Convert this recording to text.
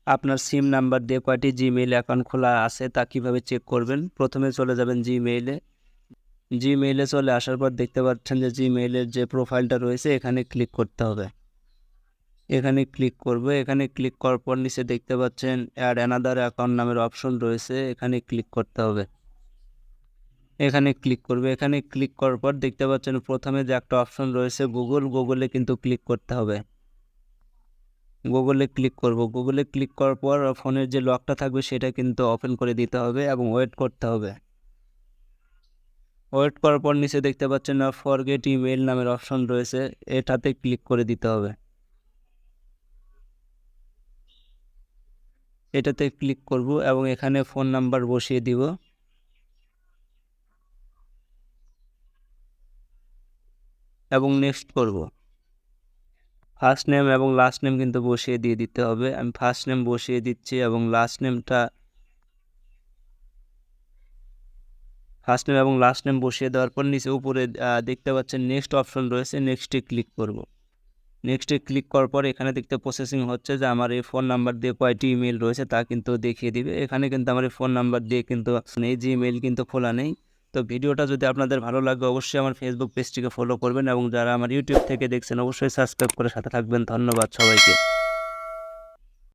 আপনার SIM number দিয়ে কয়টি জিমেইল অ্যাকাউন্ট খোলা আছে তা কিভাবে চেক করবেন। প্রথমে চলে যাবেন জিমেইলে চলে আসার পর দেখতে পাচ্ছেন যে জিমেইলের যে প্রোফাইলটা রয়েছে এখানে ক্লিক করতে হবে। এখানে ক্লিক করব। এখানে ক্লিক করার পর নিচে দেখতে পাচ্ছেন অ্যাড অ্যানাদার অ্যাকাউন্ট নামের অপশন রয়েছে, এখানে ক্লিক করতে হবে। এখানে ক্লিক করবে। এখানে ক্লিক করার পর দেখতে পাচ্ছেন প্রথমে যে একটা অপশন রয়েছে গুগলে কিন্তু ক্লিক করতে হবে। গুগলে ক্লিক করব। গুগলে ক্লিক করার পর ফোনের যে লকটা থাকবে সেটা কিন্তু ওপেন করে দিতে হবে এবং ওয়েট করতে হবে। ওয়েট করার পর নিচে দেখতে পাচ্ছেন না ফরগেট ইমেল নামের অপশন রয়েছে, এটাতে ক্লিক করে দিতে হবে। এটাতে ক্লিক করব এবং এখানে ফোন নাম্বার বসিয়ে দিব এবং নেক্সট করব। ফার্স্ট নেম এবং লাস্ট নেম কিন্তু বসিয়ে দিতে হবে। আমি ফার্স্ট নেম বসিয়ে দিচ্ছি এবং লাস্ট নেম বসিয়ে দেওয়ার পর নিচে উপরে দেখতে পাচ্ছেন নেক্সট অপশন রয়েছে, নেক্সটে ক্লিক করব। নেক্সটে ক্লিক করার পর এখানে দেখতে প্রসেসিং হচ্ছে যে আমার এই ফোন নাম্বার দিয়ে কয়টি ইমেল রয়েছে তা কিন্তু দেখিয়ে দিবে। এখানে কিন্তু আমার এই ফোন নাম্বার দিয়ে কিন্তু এই জিমেইল কিন্তু খোলা নেই। তো ভিডিওটা যদি আপনাদের ভালো লাগে অবশ্যই আমার ফেসবুক পেজটিকে ফলো করবেন এবং যারা আমার ইউটিউব থেকে দেখছেন অবশ্যই সাবস্ক্রাইব করে সাথে থাকবেন। ধন্যবাদ সবাইকে।